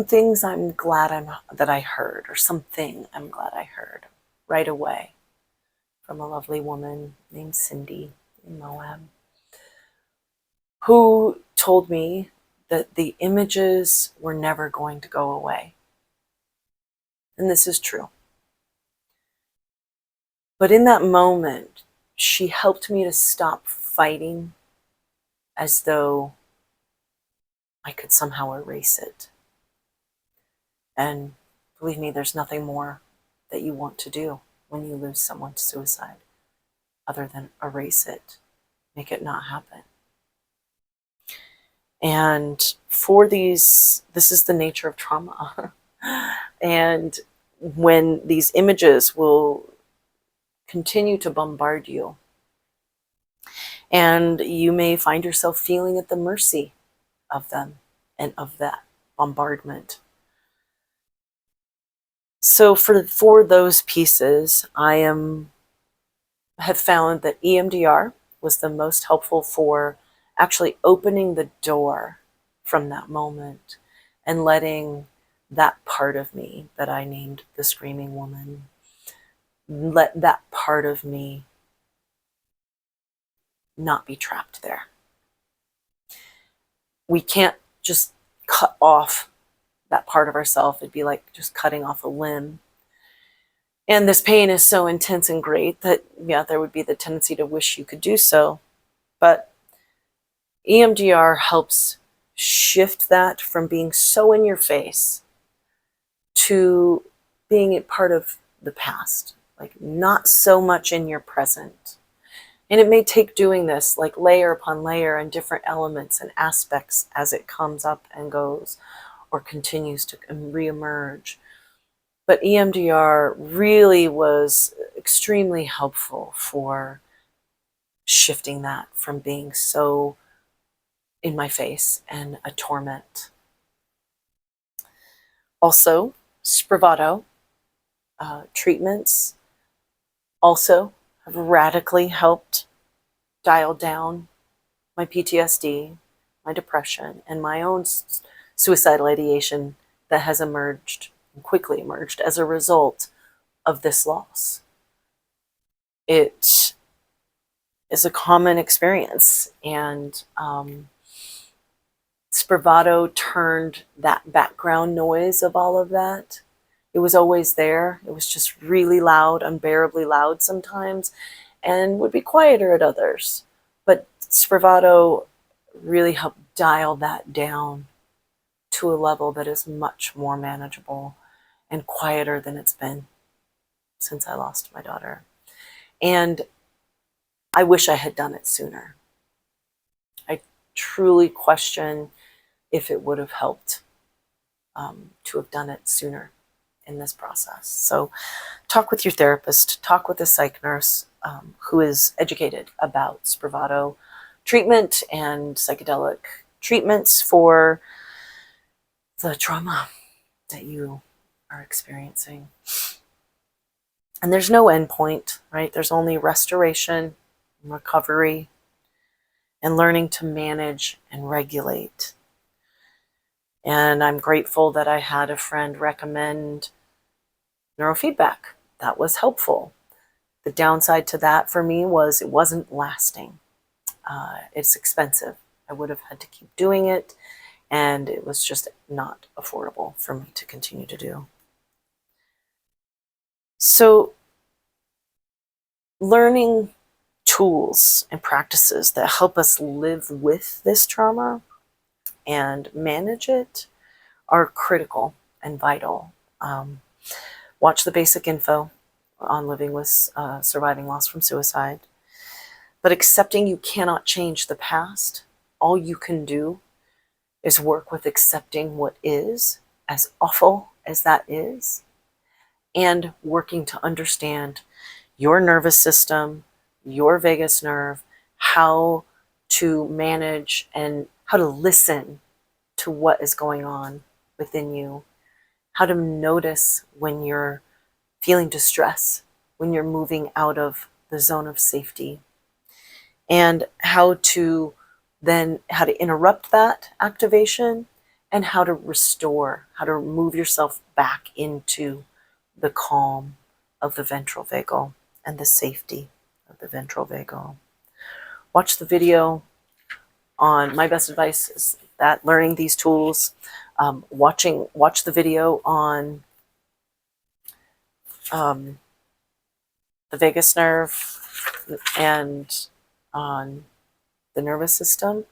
things I'm glad that I heard, or something I'm glad I heard right away from a lovely woman named Cindy in Moab, who told me that the images were never going to go away. And this is true. But in that moment, she helped me to stop fighting as though I could somehow erase it. And believe me, there's nothing more that you want to do when you lose someone to suicide other than erase it, make it not happen. And for these, this is the nature of trauma. And when these images will continue to bombard you, and you may find yourself feeling at the mercy of them and of that bombardment. So for those pieces, have found that EMDR was the most helpful for actually opening the door from that moment and letting that part of me that I named the screaming woman, let that part of me not be trapped there. We can't just cut off that part of ourselves. It'd be like just cutting off a limb. And this pain is so intense and great that, yeah, there would be the tendency to wish you could do so. But EMDR helps shift that from being so in your face to being a part of the past, like not so much in your present. And it may take doing this like layer upon layer and different elements and aspects as it comes up and goes or continues to reemerge. But EMDR really was extremely helpful for shifting that from being so in my face and a torment. Also, Spravato treatments also have radically helped dial down my PTSD, my depression, and my own suicidal ideation that has emerged, quickly emerged, as a result of this loss. It is a common experience, and Spravato turned that background noise of all of that. It was always there. It was just really loud, unbearably loud sometimes, and would be quieter at others. But Spravato really helped dial that down to a level that is much more manageable and quieter than it's been since I lost my daughter. And I wish I had done it sooner. I truly question if it would have helped to have done it sooner in this process. So talk with your therapist, talk with a psych nurse who is educated about Spravato treatment and psychedelic treatments for the trauma that you are experiencing. And there's no end point, right? There's only restoration, recovery, and learning to manage and regulate. And I'm grateful that I had a friend recommend neurofeedback. That was helpful. The downside to that for me was it wasn't lasting. It's expensive. I would have had to keep doing it, and it was just not affordable for me to continue to do. So learning tools and practices that help us live with this trauma and manage it are critical and vital. Watch the basic info on living with surviving loss from suicide. But accepting you cannot change the past. All you can do is work with accepting what is, as awful as that is, and working to understand your nervous system, your vagus nerve, how to manage and how to listen to what is going on within you, how to notice when you're feeling distress, when you're moving out of the zone of safety, and how to interrupt that activation and how to restore, how to move yourself back into the calm of the ventral vagal and the safety of the ventral vagal. Watch the video on, my best advice is that, learning these tools, watch the video on the vagus nerve and on the nervous system,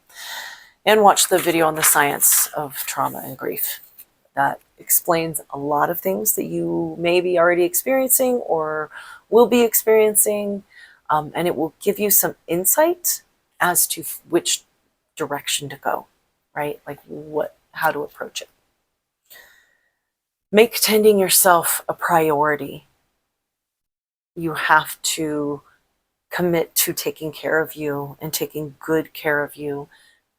and watch the video on the science of trauma and grief. That explains a lot of things that you may be already experiencing or will be experiencing, and it will give you some insight as to which direction to go, right? Like how to approach it. Make tending yourself a priority. You have to commit to taking care of you and taking good care of you.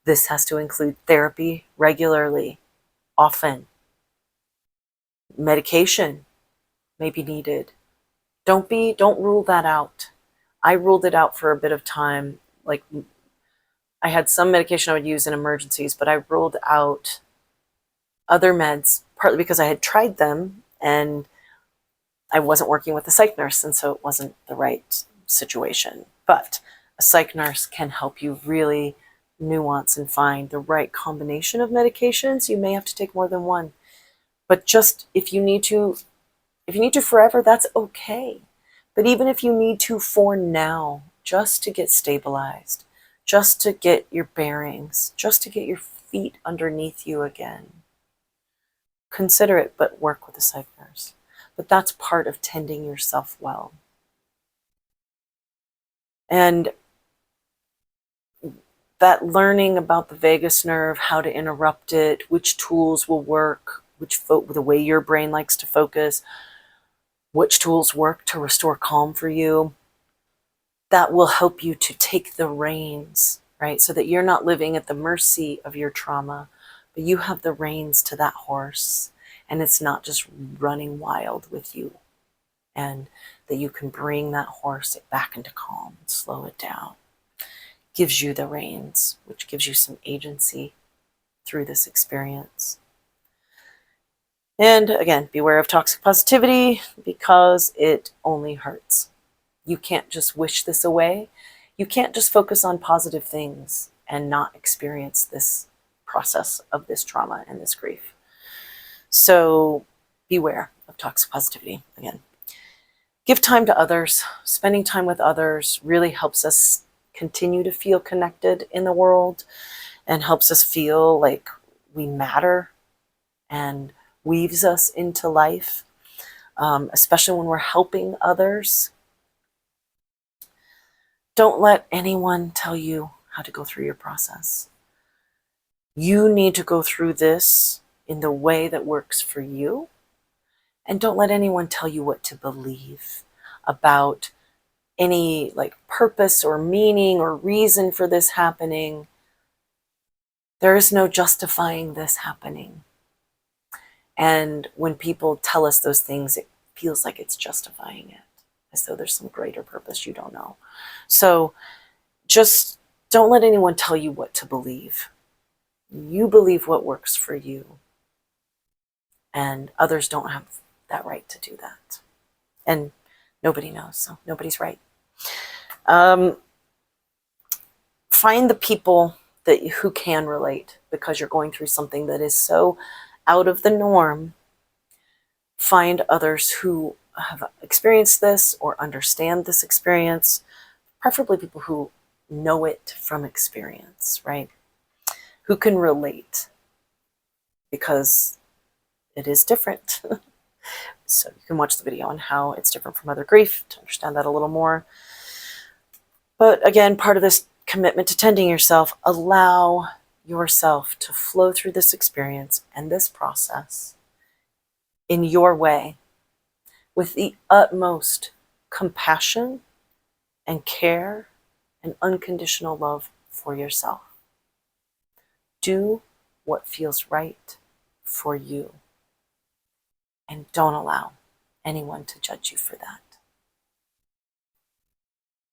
This has to include therapy regularly, often. Medication may be needed. Don't rule that out. I ruled it out for a bit of time. Like, I had some medication I would use in emergencies, but I ruled out other meds, partly because I had tried them and I wasn't working with a psych nurse, and so it wasn't the right situation. But a psych nurse can help you really nuance and find the right combination of medications. You may have to take more than one. But just if you need to forever, that's okay. But even if you need to for now, just to get stabilized, just to get your bearings, just to get your feet underneath you again, consider it, but work with a psych nurse. But that's part of tending yourself well. And that learning about the vagus nerve, how to interrupt it, which tools will work, the way your brain likes to focus, which tools work to restore calm for you, that will help you to take the reins, right? So that you're not living at the mercy of your trauma, but you have the reins to that horse, and it's not just running wild with you, and that you can bring that horse back into calm, slow it down. Gives you the reins, which gives you some agency through this experience. And again, beware of toxic positivity, because it only hurts. You can't just wish this away. You can't just focus on positive things and not experience this process of this trauma and this grief. So beware of toxic positivity. Again, give time to others. Spending time with others really helps us continue to feel connected in the world and helps us feel like we matter and weaves us into life, especially when we're helping others. Don't let anyone tell you how to go through your process. You need to go through this in the way that works for you. And don't let anyone tell you what to believe about any purpose or meaning or reason for this happening. There is no justifying this happening. And when people tell us those things, it feels like it's justifying it, as though there's some greater purpose you don't know. So just don't let anyone tell you what to believe. You believe what works for you. And others don't have that right to do that. And nobody knows, so nobody's right. Find the people who can relate, because you're going through something that is so out of the norm. Find others who have experienced this or understand this experience, preferably people who know it from experience, right? Who can relate, because it is different. So you can watch the video on how it's different from other grief to understand that a little more. But again, part of this commitment to tending yourself, allow yourself to flow through this experience and this process in your way, with the utmost compassion and care and unconditional love for yourself. Do what feels right for you, and don't allow anyone to judge you for that.